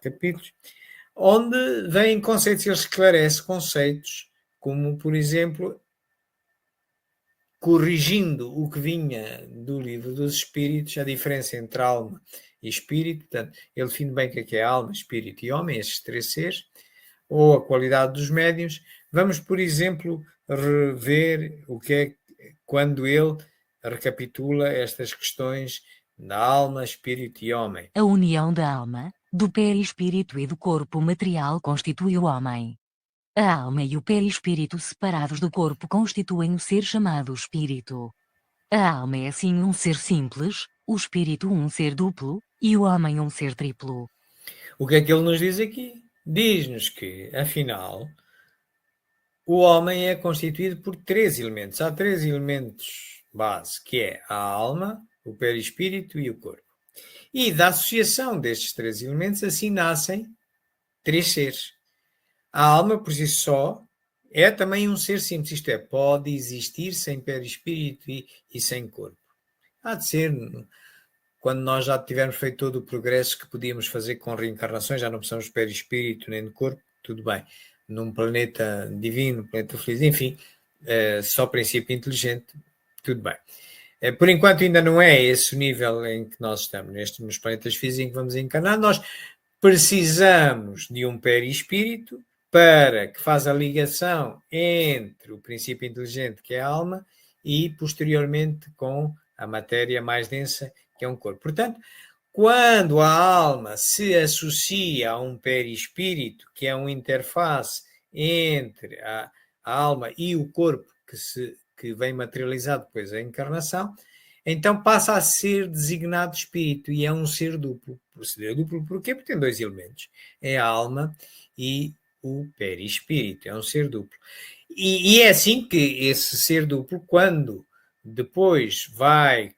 capítulos, onde vêm conceitos, ele esclarece conceitos, como, por exemplo, corrigindo o que vinha do livro dos Espíritos, a diferença entre alma e espírito. Portanto, ele define bem o que é alma, espírito e homem, esses três seres, ou a qualidade dos médiuns. Vamos, por exemplo, rever o que é quando ele recapitula estas questões da alma, espírito e homem. A união da alma, do perispírito e do corpo material constitui o homem. A alma e o perispírito separados do corpo constituem o ser chamado espírito. A alma é assim um ser simples, o espírito um ser duplo, e o homem um ser triplo. O que é que ele nos diz aqui? Diz-nos que, afinal, o homem é constituído por três elementos. Há três elementos base, que é a alma, o perispírito e o corpo. E da associação destes três elementos, assim nascem três seres. A alma, por si só, é também um ser simples, isto é, pode existir sem perispírito e sem corpo. Há de ser, quando nós já tivermos feito todo o progresso que podíamos fazer com reencarnações, já não precisamos de perispírito nem de corpo, tudo bem. Num planeta divino, planeta feliz, enfim, só princípio inteligente, tudo bem. Por enquanto ainda não é esse o nível em que nós estamos, nos planetas físicos em que vamos encarnar. Nós precisamos de um perispírito para que faça a ligação entre o princípio inteligente, que é a alma, e posteriormente com a matéria mais densa, que é um corpo. Portanto, quando a alma se associa a um perispírito, que é uma interface entre a alma e o corpo que vem materializado depois da encarnação, então passa a ser designado espírito e é um ser duplo. Ser duplo porquê? Porque tem dois elementos. É a alma e o perispírito. É um ser duplo. E é assim que esse ser duplo, quando depois vai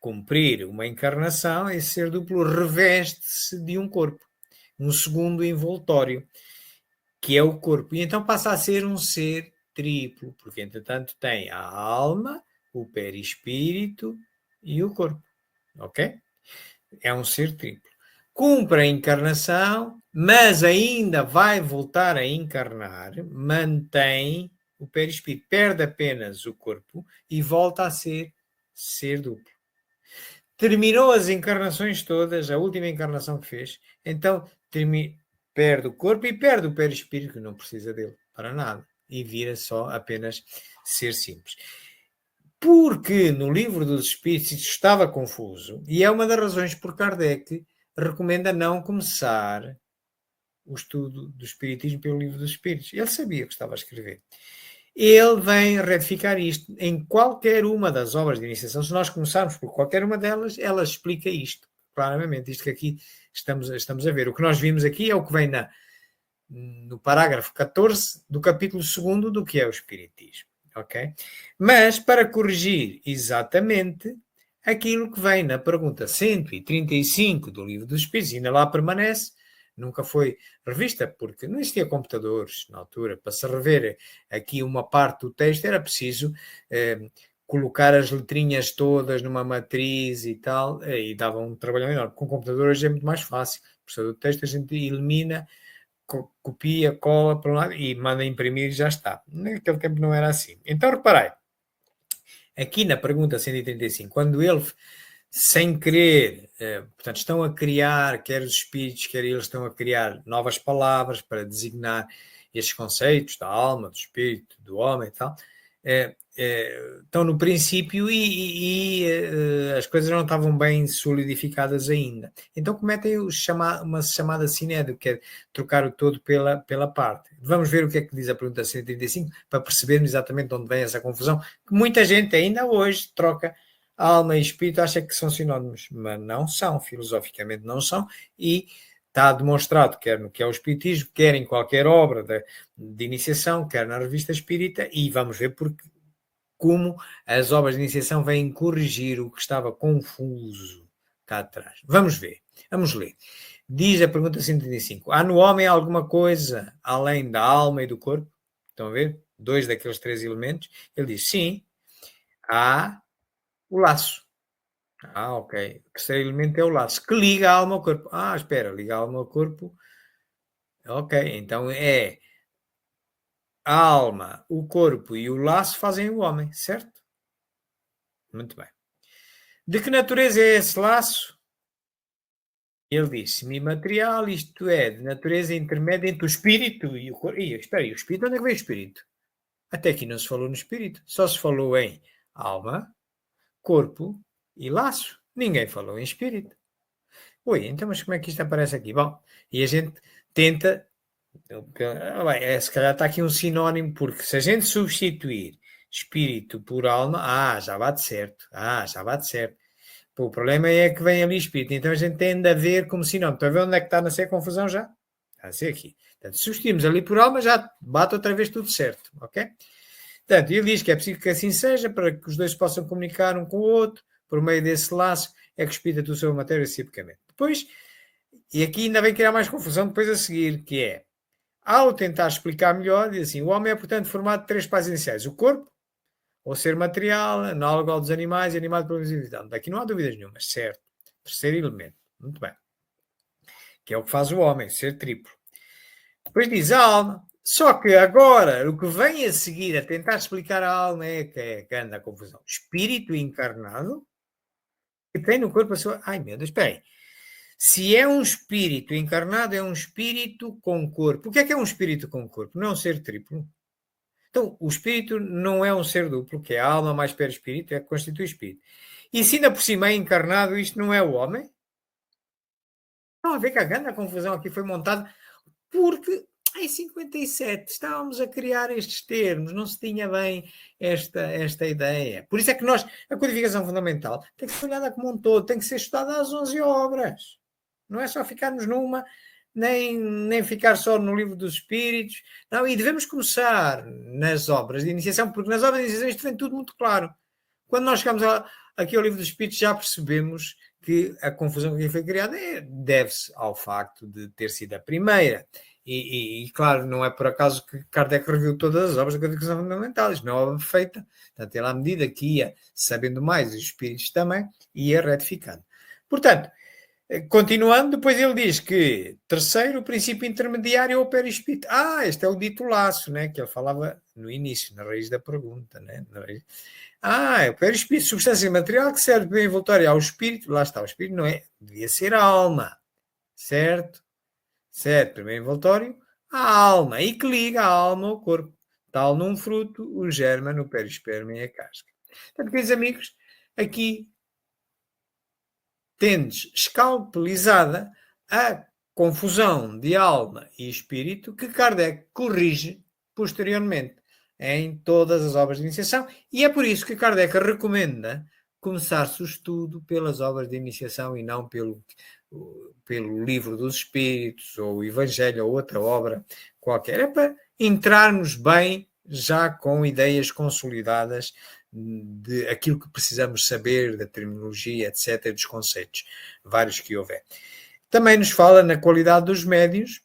cumprir uma encarnação, esse ser duplo reveste-se de um corpo. Um segundo envoltório, que é o corpo. E então passa a ser um ser triplo, porque entretanto tem a alma, o perispírito e o corpo. Ok? É um ser triplo. Cumpre a encarnação, mas ainda vai voltar a encarnar, mantém o perispírito, perde apenas o corpo e volta a ser duplo. Terminou as encarnações todas, a última encarnação que fez, então perde o corpo e perde o perispírito, que não precisa dele para nada, e vira só apenas ser simples. Porque no livro dos Espíritos estava confuso, e é uma das razões por Kardec recomenda não começar o estudo do Espiritismo pelo livro dos Espíritos. Ele sabia o que estava a escrever. Ele vem retificar isto em qualquer uma das obras de iniciação. Se nós começarmos por qualquer uma delas, ela explica isto, claramente, isto que aqui estamos a ver. O que nós vimos aqui é o que vem no parágrafo 14 do capítulo 2 do que é o Espiritismo. Ok? Mas para corrigir exatamente aquilo que vem na pergunta 135 do livro dos Espíritos, ainda lá permanece, nunca foi revista, porque não existia computadores na altura. Para se rever aqui uma parte do texto era preciso colocar as letrinhas todas numa matriz e tal, e dava um trabalho enorme. Com computadores é muito mais fácil. O processador de texto a gente elimina, copia, cola para um lado e manda imprimir e já está. Naquele tempo não era assim. Então, reparei, aqui na pergunta 135, quando ele, sem querer, portanto, estão a criar, quer os espíritos, quer eles estão a criar novas palavras para designar estes conceitos da alma, do espírito, do homem e tal, estão no princípio e as coisas não estavam bem solidificadas ainda. Então cometem uma chamada sinédrio, que é trocar o todo pela parte. Vamos ver o que é que diz a pergunta 135 para percebermos exatamente de onde vem essa confusão, que muita gente ainda hoje troca alma e espírito acha que são sinónimos, mas não são, filosoficamente não são, e está demonstrado, quer no que é o espiritismo, quer em qualquer obra de iniciação, quer na revista espírita, e vamos ver como as obras de iniciação vêm corrigir o que estava confuso cá atrás. Vamos ver, vamos ler. Diz a pergunta 135, há no homem alguma coisa além da alma e do corpo? Estão a ver? 2 daqueles 3 elementos. Ele diz, sim, há o laço. Ok. O terceiro elemento é o laço, que liga a alma ao corpo. Espera, liga a alma ao corpo. Ok, então é a alma, o corpo e o laço fazem o homem, certo? Muito bem. De que natureza é esse laço? Ele diz semi-material, isto é, de natureza intermédia entre o espírito e o corpo. Espera aí, o espírito, onde é que veio o espírito? Até aqui não se falou no espírito, só se falou em alma, corpo e laço. Ninguém falou em espírito. Ui, então mas como é que isto aparece aqui? Bom, e a gente tenta, se calhar está aqui um sinónimo, porque se a gente substituir espírito por alma, já bate certo. Já bate certo. Pô, o problema é que vem ali espírito, então a gente tende a ver como sinónimo. Estão a ver onde é que está a nascer a confusão já? Está a ser aqui. Portanto, substituímos ali por alma, já bate outra vez tudo certo, ok? Portanto, ele diz que é preciso que assim seja, para que os dois possam comunicar um com o outro, por meio desse laço, é que o espírito atua sobre a matéria reciprocamente. Depois, e aqui ainda vem criar mais confusão depois a seguir, que é, ao tentar explicar melhor, diz assim, o homem é, portanto, formado de 3 partes iniciais, o corpo, ou ser material, análogo ao dos animais e animado pela visibilidade. Daqui não há dúvidas nenhumas, certo? Terceiro elemento, muito bem. Que é o que faz o homem, ser triplo. Depois diz a alma. Só que agora, o que vem a seguir a tentar explicar a alma é que anda a confusão. Espírito encarnado que tem no corpo a sua... Ai, meu Deus, espera aí. Se é um espírito encarnado, é um espírito com corpo. O que é um espírito com corpo? Não é um ser triplo. Então, o espírito não é um ser duplo, que é a alma mais perispírito, é que constitui o espírito. E se ainda por cima é encarnado, isto não é o homem? Estão a ver que a grande confusão aqui foi montada porque em 57 estávamos a criar estes termos, não se tinha bem esta ideia. Por isso é que a codificação fundamental tem que ser olhada como um todo, tem que ser estudada às 11 obras. Não é só ficarmos numa, nem ficar só no livro dos espíritos. Não, e devemos começar nas obras de iniciação, porque nas obras de iniciação isto vem tudo muito claro. Quando nós chegamos aqui ao livro dos espíritos, já percebemos que a confusão que foi criada deve-se ao facto de ter sido a primeira. E, claro, não é por acaso que Kardec reviu todas as obras da codificação fundamental. Isto não é obra feita. Portanto, ele, à medida que ia sabendo mais, os espíritos também, ia retificando. Portanto, continuando, depois ele diz que, terceiro, o princípio intermediário é o perispírito. Este é o dito laço, né, que ele falava no início, na raiz da pergunta. Né, é o perispírito, substância material que serve bem envoltória ao espírito. Lá está, o espírito não é, devia ser a alma, certo? Certo, primeiro envoltório, a alma, e que liga a alma ao corpo. Tal num fruto, o germa no perisperma e a casca. Portanto, queridos amigos, aqui tendes escalpelizada a confusão de alma e espírito que Kardec corrige posteriormente em todas as obras de iniciação, e é por isso que Kardec recomenda começar-se o estudo pelas obras de iniciação e não pelo livro dos espíritos ou o Evangelho ou outra obra qualquer. É para entrarmos bem já com ideias consolidadas de aquilo que precisamos saber, da terminologia, etc., dos conceitos, vários que houver. Também nos fala na qualidade dos médiuns,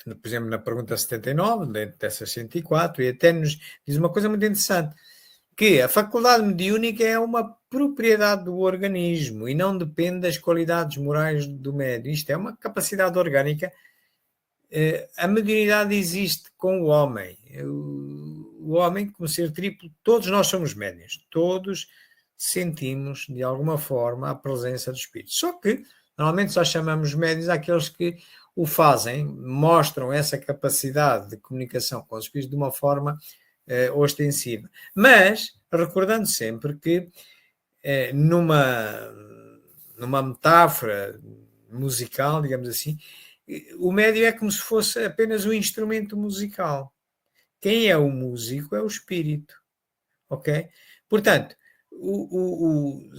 por exemplo, na pergunta 79, dentro dessas 104, e até nos diz uma coisa muito interessante, que a faculdade mediúnica é uma propriedade do organismo e não depende das qualidades morais do médium. Isto é uma capacidade orgânica. A mediunidade existe com o homem. O homem, como ser triplo, todos nós somos médiuns. Todos sentimos, de alguma forma, a presença do espírito. Só que, normalmente, só chamamos médiuns àqueles que o fazem, mostram essa capacidade de comunicação com os espíritos de uma forma ostensiva. Mas, recordando sempre que numa metáfora musical, digamos assim, o médium é como se fosse apenas um instrumento musical. Quem é o músico é o espírito. Ok? Portanto,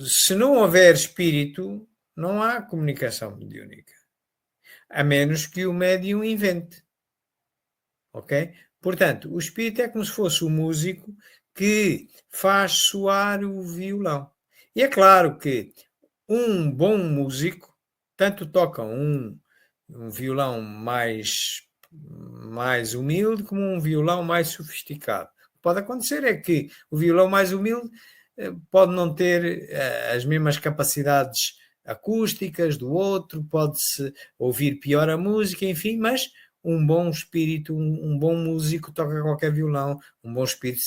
se não houver espírito, não há comunicação mediúnica. A menos que o médium invente. Ok? Portanto, o espírito é como se fosse o músico que faz soar o violão. E é claro que um bom músico tanto toca um violão mais humilde como um violão mais sofisticado. O que pode acontecer é que o violão mais humilde pode não ter as mesmas capacidades acústicas do outro, pode-se ouvir pior a música, enfim, mas um bom espírito, um bom músico toca qualquer violão, um bom espírito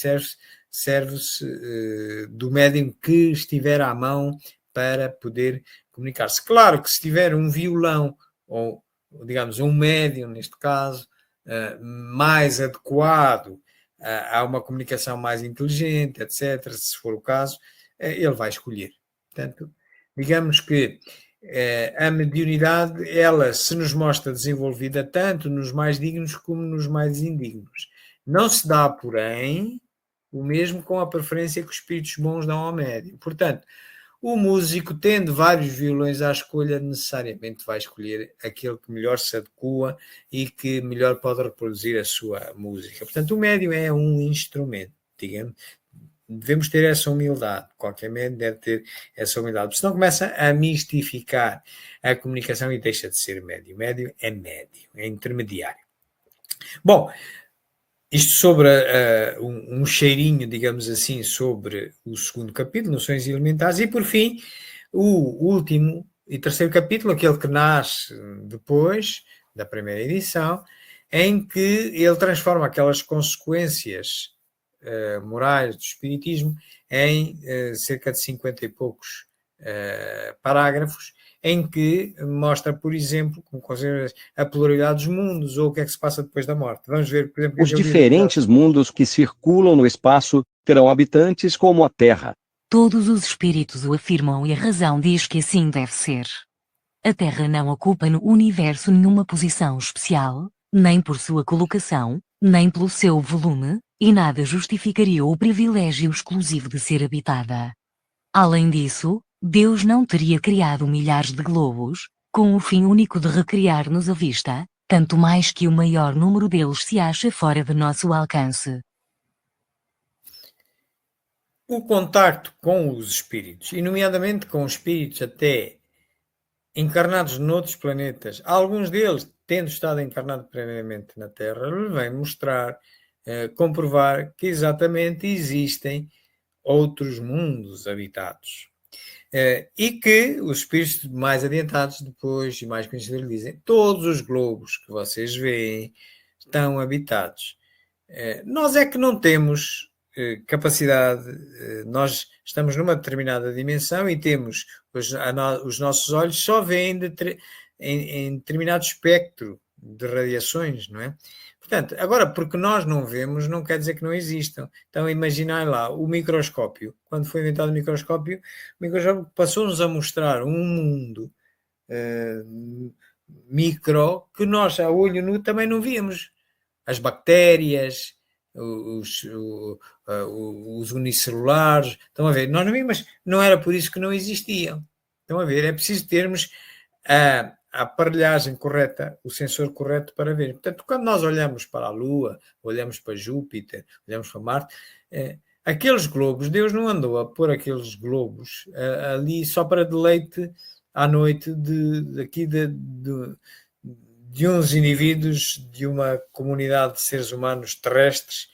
serve-se do médium que estiver à mão para poder comunicar-se. Claro que se tiver um violão, ou digamos um médium neste caso, mais adequado a uma comunicação mais inteligente, etc., se for o caso, ele vai escolher. Portanto, digamos que a mediunidade, ela se nos mostra desenvolvida tanto nos mais dignos como nos mais indignos. Não se dá, porém, o mesmo com a preferência que os espíritos bons dão ao médium. Portanto, o músico, tendo vários violões à escolha, necessariamente vai escolher aquele que melhor se adequa e que melhor pode reproduzir a sua música. Portanto, o médium é um instrumento, digamos. Devemos ter essa humildade. Qualquer médium deve ter essa humildade, porque senão começa a mistificar a comunicação e deixa de ser médium. Médium, é intermediário. Bom, isto sobre um cheirinho, digamos assim, sobre o segundo capítulo, Noções Elementares, e por fim, o último e terceiro capítulo, aquele que nasce depois da primeira edição, em que ele transforma aquelas consequências morais do Espiritismo em cerca de 50 e poucos parágrafos, em que mostra, por exemplo, como a pluralidade dos mundos, ou o que é que se passa depois da morte. Vamos ver, por exemplo... Os diferentes mundos que circulam no espaço terão habitantes como a Terra. Todos os espíritos o afirmam e a razão diz que assim deve ser. A Terra não ocupa no universo nenhuma posição especial, nem por sua colocação, nem pelo seu volume, e nada justificaria o privilégio exclusivo de ser habitada. Além disso, Deus não teria criado milhares de globos, com o fim único de recriar-nos a vista, tanto mais que o maior número deles se acha fora de nosso alcance. O contacto com os espíritos, e nomeadamente com espíritos até encarnados noutros planetas, alguns deles tendo estado encarnados previamente na Terra, lhe vem mostrar, comprovar que exatamente existem outros mundos habitados. E que os espíritos mais adiantados depois e mais conhecidos lhe dizem: todos os globos que vocês veem estão habitados. Nós é que não temos capacidade, nós estamos numa determinada dimensão e temos, os nossos olhos só veem em determinado espectro de radiações, não é? Portanto, agora, porque nós não vemos, não quer dizer que não existam. Então, imaginai lá, o microscópio. Quando foi inventado o microscópio passou-nos a mostrar um mundo micro que nós, a olho nu, também não víamos. As bactérias, os unicelulares, estão a ver? Nós não vimos, mas não era por isso que não existiam. Estão a ver? É preciso termos a aparelhagem correta, o sensor correto para ver. Portanto, quando nós olhamos para a Lua, olhamos para Júpiter, olhamos para Marte, aqueles globos, Deus não andou a pôr aqueles globos ali só para deleite à noite de uns indivíduos, de uma comunidade de seres humanos terrestres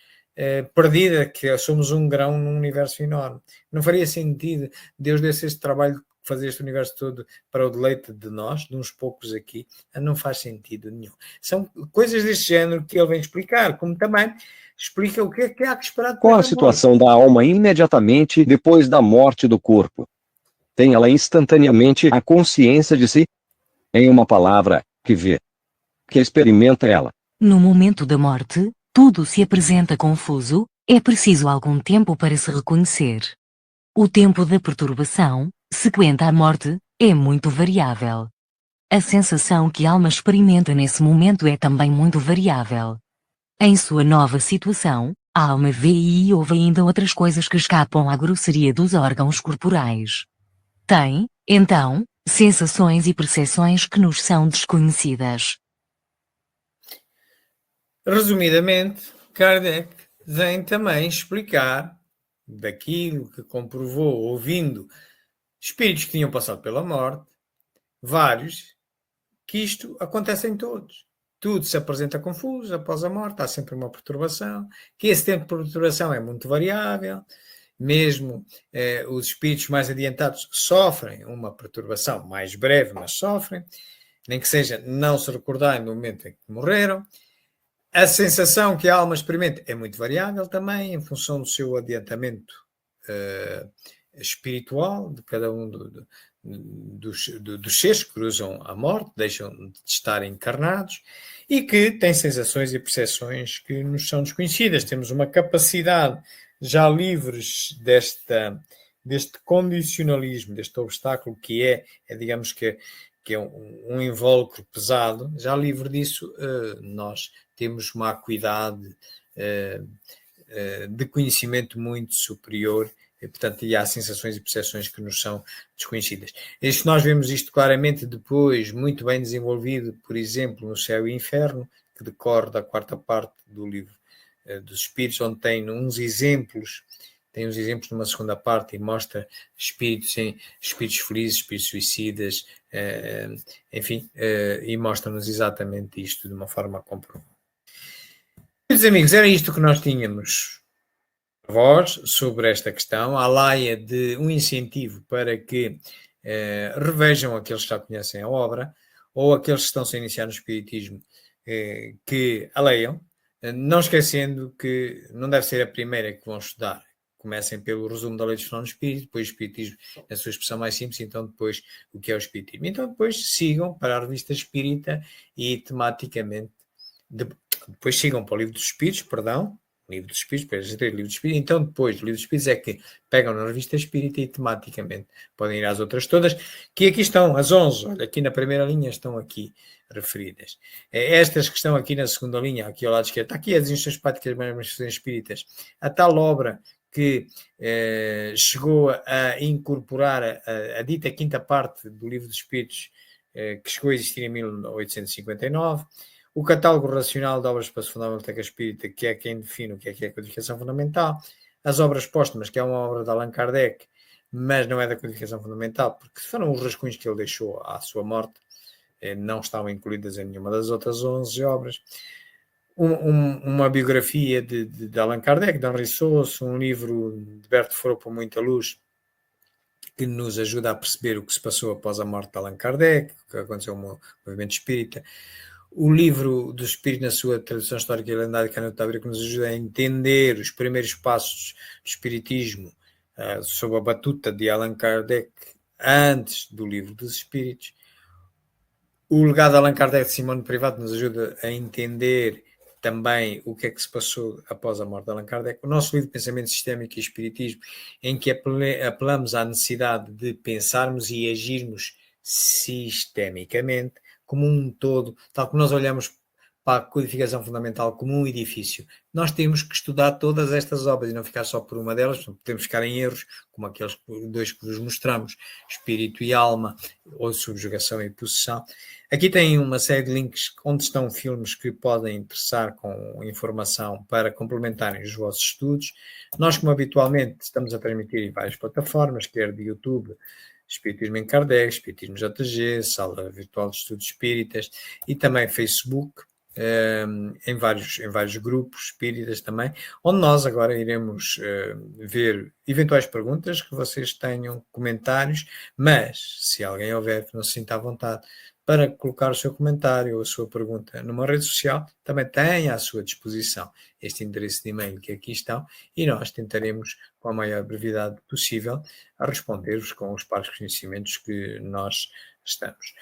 perdida, que somos um grão num universo enorme. Não faria sentido Deus desse este trabalho, fazer este universo todo para o deleite de nós, de uns poucos aqui. Não faz sentido nenhum. São coisas deste género que ele vem explicar, como também explica o que é que há que esperar. Qual a situação da alma imediatamente depois da morte do corpo? Tem ela instantaneamente a consciência de si? Em uma palavra, que vê, que experimenta ela. No momento da morte, tudo se apresenta confuso, é preciso algum tempo para se reconhecer. O tempo da perturbação, sequente à morte, é muito variável. A sensação que a alma experimenta nesse momento é também muito variável. Em sua nova situação, A alma vê e ouve ainda outras coisas que escapam à grosseria dos órgãos corporais. Tem, então, sensações e percepções que nos são desconhecidas. Resumidamente, Kardec vem também explicar daquilo que comprovou ouvindo espíritos que tinham passado pela morte, vários, que isto acontece em todos. Tudo se apresenta confuso após a morte, há sempre uma perturbação, que esse tempo de perturbação é muito variável, mesmo os espíritos mais adiantados sofrem uma perturbação mais breve, mas sofrem, nem que seja não se recordarem no momento em que morreram. A sensação que a alma experimenta é muito variável também, em função do seu adiantamento espiritual, de cada um dos seres que cruzam a morte, deixam de estar encarnados, e que têm sensações e percepções que nos são desconhecidas. Temos uma capacidade já livres deste condicionalismo, deste obstáculo que é digamos que é um invólucro pesado, já livre disso, nós temos uma acuidade de conhecimento muito superior, e, portanto, e há sensações e percepções que nos são desconhecidas. Nós vemos isto claramente depois, muito bem desenvolvido, por exemplo, no Céu e Inferno, que decorre da quarta parte do livro dos Espíritos, onde tem uns exemplos numa segunda parte e mostra espíritos felizes, espíritos suicidas, enfim, e mostra-nos exatamente isto de uma forma comprovada. Meus amigos, era isto que nós tínhamos para vós sobre esta questão, à laia de um incentivo para que revejam aqueles que já conhecem a obra, ou aqueles que estão-se a iniciar no Espiritismo, que a leiam, não esquecendo que não deve ser a primeira que vão estudar. Comecem pelo resumo da Lei dos Fenómenos Espíritos, depois o Espiritismo na sua expressão mais simples, então depois o que é o Espiritismo. Então depois sigam para a Revista Espírita e tematicamente, depois sigam para o Livro dos Espíritos, perdão, Livro dos Espíritos, depois Livro dos Espíritos, então depois do Livro dos Espíritos é que pegam na Revista Espírita e tematicamente podem ir às outras todas, que aqui estão, as 11, olha, aqui na primeira linha estão aqui referidas. Estas que estão aqui na segunda linha, aqui ao lado esquerdo, está aqui as instruções práticas das manifestações espíritas, a tal obra que chegou a incorporar a dita quinta parte do Livro dos Espíritos, que chegou a existir em 1859, o catálogo racional de obras para a Segunda Biblioteca Espírita, que é quem define o que é a codificação fundamental, as obras póstumas, que é uma obra de Allan Kardec, mas não é da codificação fundamental, porque foram os rascunhos que ele deixou à sua morte, não estavam incluídas em nenhuma das outras 11 obras. Uma biografia de Allan Kardec, de Henri Sauce, um livro de Berto Foro por Muita Luz, que nos ajuda a perceber o que se passou após a morte de Allan Kardec, o que aconteceu no movimento espírita. O livro do Espírito, na sua tradução histórica e lendária, que nos ajuda a entender os primeiros passos do Espiritismo sob a batuta de Allan Kardec, antes do Livro dos Espíritos. O legado de Allan Kardec de Simone Privat nos ajuda a entender também o que é que se passou após a morte de Allan Kardec. O nosso livro de Pensamento Sistémico e Espiritismo, em que apelamos à necessidade de pensarmos e agirmos sistemicamente, como um todo, tal como nós olhamos para a codificação fundamental como um edifício. Nós temos que estudar todas estas obras e não ficar só por uma delas, podemos ficar em erros, como aqueles dois que vos mostramos, Espírito e Alma, ou Subjugação e Possessão. Aqui tem uma série de links onde estão filmes que podem interessar com informação para complementarem os vossos estudos. Nós, como habitualmente, estamos a transmitir em várias plataformas, quer de YouTube, Espiritismo em Kardec, Espiritismo JG, Sala Virtual de Estudos Espíritas, e também Facebook, em vários grupos espíritas também, onde nós agora iremos ver eventuais perguntas que vocês tenham, comentários, mas se alguém houver que não se sinta à vontade para colocar o seu comentário ou a sua pergunta numa rede social, também tenha à sua disposição este endereço de e-mail que aqui estão, e nós tentaremos, com a maior brevidade possível, a responder-vos com os pares conhecimentos que nós estamos.